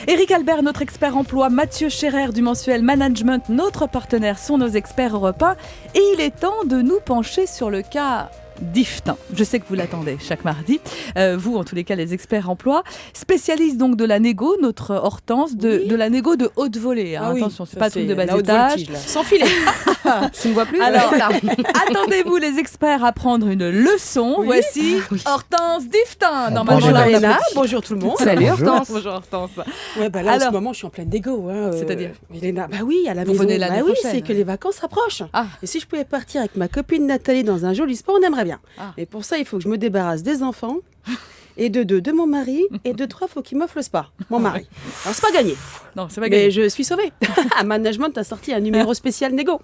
Éric Albert, notre expert emploi, Mathieu Scherer du mensuel Management, notre partenaire, sont nos experts Europe 1. Et il est temps de nous pencher sur le cas d'Yvetin. Je sais que vous l'attendez chaque mardi. Vous, en tous les cas, les experts emploi. Spécialiste donc de la négo, notre Hortense, de la négo de haute volée. Hein. Attention, c'est pas un truc de bas étage. Sans filet. Tu ne vois plus. Alors, attendez-vous les experts à prendre une leçon. Oui. Voici Hortense d'Yvetin. Bonjour Léna, bonjour tout le monde. Salut Hortense. Bonjour Hortense. Ouais, bah là, en ce moment, je suis en pleine négo. C'est-à-dire Léna, bah oui, à la maison. Venez l'année prochaine. C'est que les vacances approchent. Ah. Et si je pouvais partir avec ma copine Nathalie dans un joli spa, on aimerait bien. Ah. Et pour ça, il faut que je me débarrasse des enfants. Et de 2, de mon mari. Et de 3, il faut qu'il m'offre le spa. Mon mari. Alors, c'est pas gagné. Non, c'est pas gagné. Mais je suis sauvée. Management a sorti un numéro spécial négo.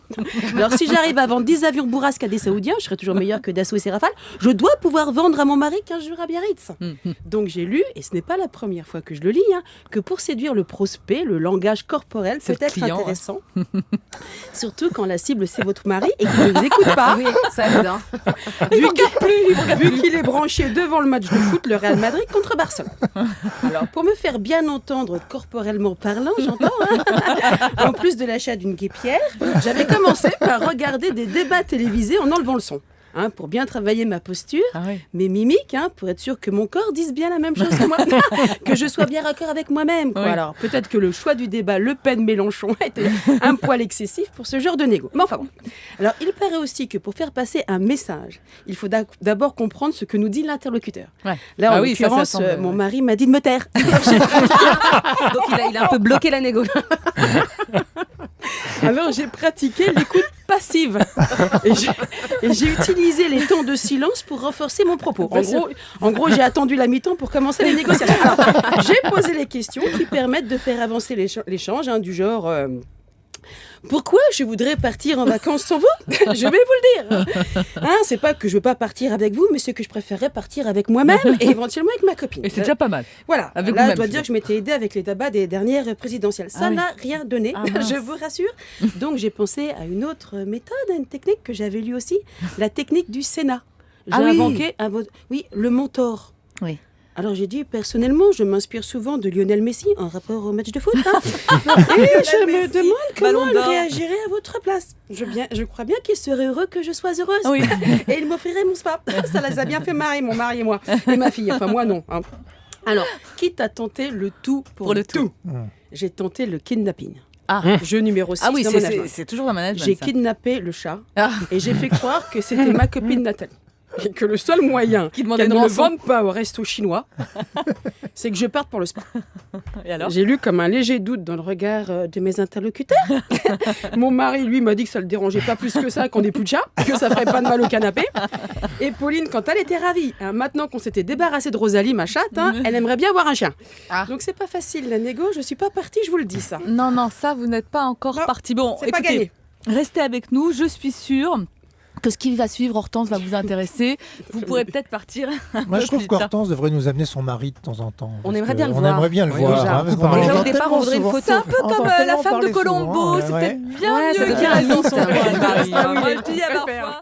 Alors, si j'arrive à vendre 10 avions bourrasques à des Saoudiens, je serai toujours meilleure que Dassault et Rafale. Je dois pouvoir vendre à mon mari 15 jours à Biarritz. Donc, j'ai lu, et ce n'est pas la première fois que je le lis, que pour séduire le prospect, le langage corporel peut être intéressant. Surtout quand la cible, c'est votre mari et qu'il ne vous écoute pas. Oui, ça aide. Vu qu'il est branché devant le match de foot, le Real Madrid contre Barcelone. Alors, pour me faire bien entendre corporellement parlant, j'entends, en plus de l'achat d'une guêpière, j'avais commencé par regarder des débats télévisés en enlevant le son. Pour bien travailler ma posture, mes mimiques, pour être sûr que mon corps dise bien la même chose que moi, que je sois bien raccord avec moi-même. Oui. Alors, peut-être que le choix du débat Le Pen-Mélenchon était un poil excessif pour ce genre de négo. Mais enfin bon. Alors, il paraît aussi que pour faire passer un message, il faut d'abord comprendre ce que nous dit l'interlocuteur. Ouais. Là, en l'occurrence, mon mari m'a dit de me taire. Donc, il a un peu bloqué la négo. Alors, j'ai pratiqué l'écoute passive. Et j'ai utilisé les temps de silence pour renforcer mon propos. En gros, j'ai attendu la mi-temps pour commencer les négociations. Alors, j'ai posé les questions qui permettent de faire avancer l'échange, du genre... Pourquoi je voudrais partir en vacances sans vous? Je vais vous le dire. C'est pas que je veux pas partir avec vous, mais c'est que je préférerais partir avec moi-même et éventuellement avec ma copine. Et c'est déjà pas mal. Voilà. Avec là, je dois dire que je m'étais aidée avec les débats des dernières présidentielles. Ça n'a rien donné, je vous rassure. Donc j'ai pensé à une autre méthode, à une technique que j'avais lue aussi, la technique du Sénat. J'ai inventé le mentor. Oui. Alors j'ai dit, personnellement, je m'inspire souvent de Lionel Messi en rapport au match de foot. Et je me demande comment il réagirait à votre place. Je crois bien qu'il serait heureux que je sois heureuse. Oui. Et il m'offrirait mon spa. Ça les a bien fait marrer, mon mari et moi. Et ma fille, enfin moi non. Alors, quitte à tenter le tout pour le tout, j'ai tenté le kidnapping. Jeu numéro 6 oui, dans management. C'est toujours dans management. J'ai kidnappé le chat et j'ai fait croire que c'était ma copine Nathalie. Et que le seul moyen qu'elle ne me vende pas au resto chinois, c'est que je parte pour le spa. Et alors j'ai lu comme un léger doute dans le regard de mes interlocuteurs. Mon mari, lui, m'a dit que ça ne le dérangeait pas plus que ça, qu'on n'ait plus de chat, que ça ferait pas de mal au canapé. Et Pauline, quand elle était ravie, maintenant qu'on s'était débarrassé de Rosalie, ma chatte, elle aimerait bien avoir un chien. Donc c'est pas facile, la négo, je suis pas partie, je vous le dis ça. Non, ça, vous n'êtes pas encore partie. Bon, c'est pas gagné. Restez avec nous, je suis sûre que ce qui va suivre, Hortense, va vous intéresser. Vous pourrez peut-être partir. Moi, je trouve qu'Hortense devrait nous amener son mari de temps en temps. On aimerait bien le voir. On aimerait bien le voir. Déjà, au départ, on voudrait une photo. C'est un peu comme la femme de Colombo. C'est peut-être bien mieux qu'il y a son mari. Moi, je dis à parfois.